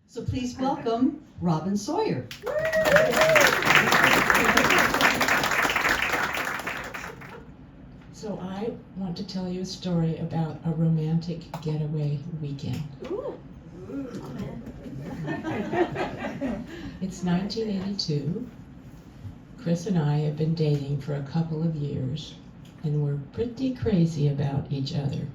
So please welcome Robin Sawyer. So I want to tell you a story about a romantic getaway weekend. It's 1982. Chris and I have been dating for a couple of years, and we're pretty crazy about each other.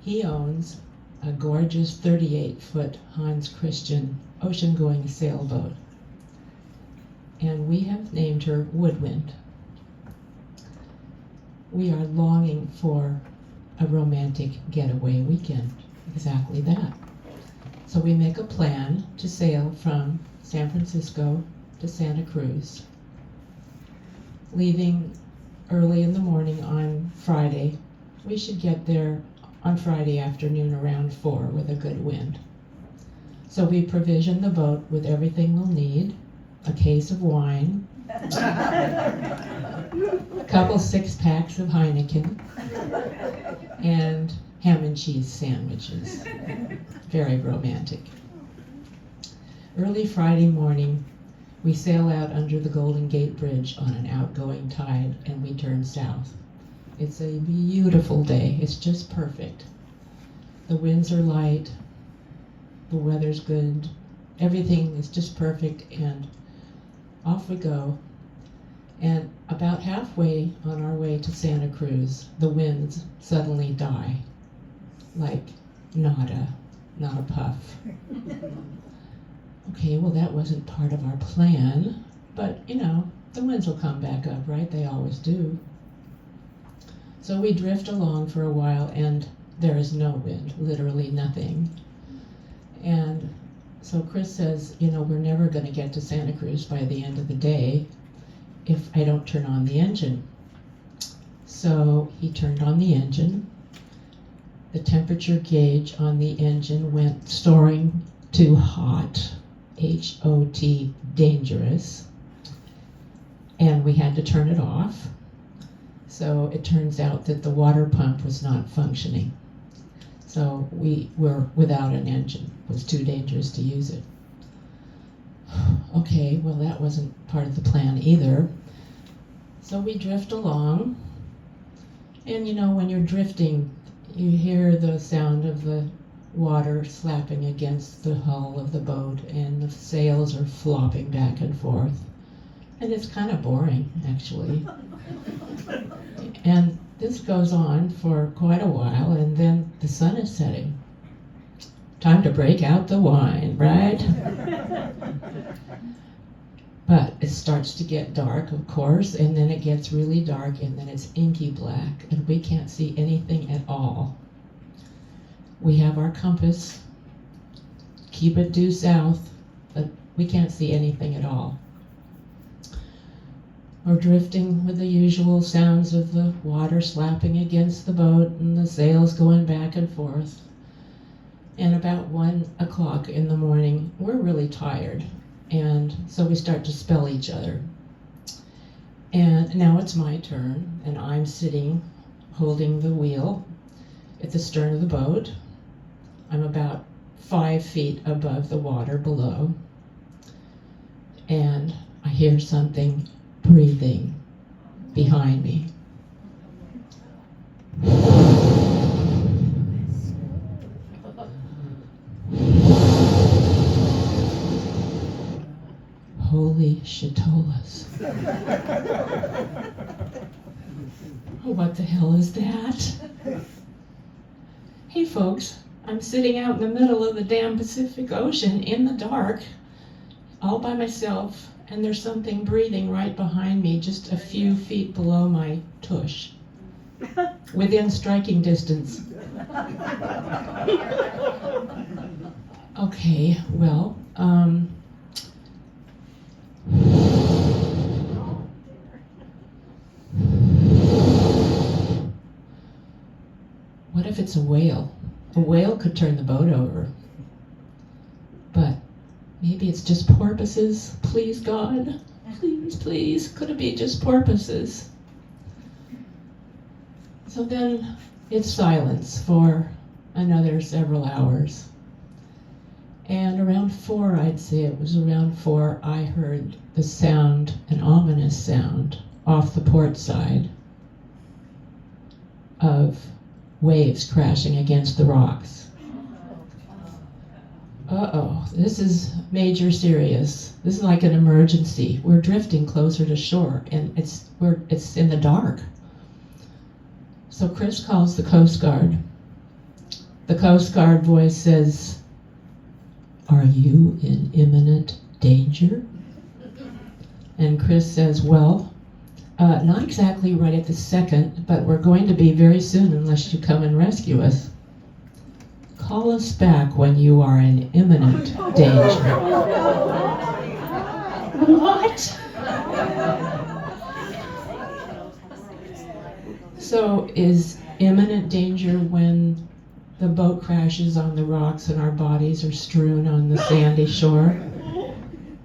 He owns a gorgeous 38-foot Hans Christian ocean-going sailboat, and we have named her Woodwind. We are longing for a romantic getaway weekend, exactly that. So we make a plan to sail from San Francisco to Santa Cruz, leaving early in the morning on Friday. We should get there on Friday afternoon around 4 with a good wind. So we provision the boat with everything we'll need: a case of wine, a couple 6-packs of Heineken, and ham and cheese sandwiches. Very romantic. Early Friday morning, we sail out under the Golden Gate Bridge on an outgoing tide, and we turn south. It's a beautiful day. It's just perfect. The winds are light, the weather's good, everything is just perfect, and off we go. And about halfway on our way to Santa Cruz, the winds suddenly die, like nada, not a puff. Okay, well, that wasn't part of our plan, but you know, the winds will come back up, right? They always do. So we drift along for a while, and there is no wind, literally nothing. And so Chris says, you know, we're never going to get to Santa Cruz by the end of the day if I don't turn on the engine. So he turned on the engine. The temperature gauge on the engine went soaring to hot, H-O-T, dangerous, and we had to turn it off. So it turns out that the water pump was not functioning. So we were without an engine. It was too dangerous to use it. Okay, well, that wasn't part of the plan either. So we drift along, and you know, when you're drifting, you hear the sound of the water slapping against the hull of the boat, and the sails are flopping back and forth. And it's kind of boring, actually. And this goes on for quite a while, and then the sun is setting. Time to break out the wine, right? But it starts to get dark, of course, and then it gets really dark, and then it's inky black, and we can't see anything at all. We have our compass, keep it due south, but we can't see anything at all. We're drifting with the usual sounds of the water slapping against the boat and the sails going back and forth. And about 1 o'clock in the morning, we're really tired. And so we start to spell each other. And now it's my turn, and I'm sitting holding the wheel at the stern of the boat. I'm about 5 feet above the water below. And I hear something breathing behind me. Holy shitolas. What the hell is that? Hey folks, I'm sitting out in the middle of the damn Pacific Ocean in the dark, all by myself, and there's something breathing right behind me, just a few feet below my tush, within striking distance. Okay, well, what if it's a whale? A whale could turn the boat over. But maybe it's just porpoises. Please, God. Please, please. Could it be just porpoises? So then it's silence for another several hours. And around 4, I'd say it was around 4, I heard the sound, an ominous sound, off the port side of waves crashing against the rocks. Uh-oh, this is major serious. This is like an emergency. We're drifting closer to shore, and it's in the dark. So Chris calls the Coast Guard. The Coast Guard voice says, "Are you in imminent danger?" And Chris says, "Well, not exactly right at the second, but we're going to be very soon unless you come and rescue us. Call us back when you are in imminent danger." What? So is imminent danger when the boat crashes on the rocks and our bodies are strewn on the sandy shore?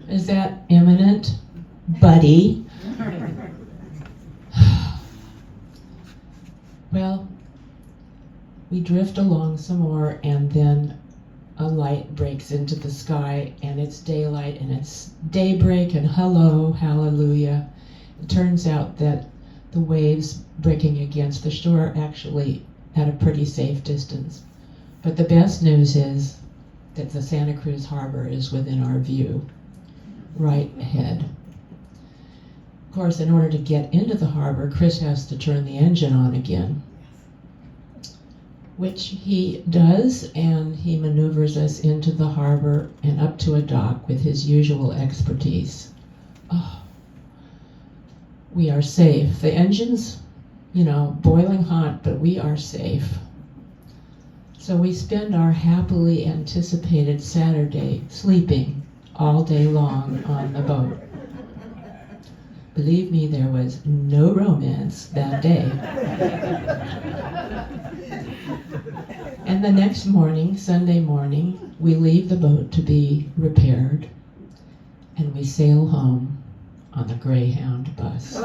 Is that imminent, buddy? Well, we drift along some more, and then a light breaks into the sky, and it's daylight, and it's daybreak, and hello, hallelujah. It turns out that the waves breaking against the shore are actually at a pretty safe distance. But the best news is that the Santa Cruz Harbor is within our view, right ahead. Of course, in order to get into the harbor, Chris has to turn the engine on again, which he does, and he maneuvers us into the harbor and up to a dock with his usual expertise. Oh, we are safe. The engine's, boiling hot, but we are safe. So we spend our happily anticipated Saturday sleeping all day long on the boat. Believe me, there was no romance that day. And the next morning, Sunday morning, we leave the boat to be repaired, and we sail home on the Greyhound bus.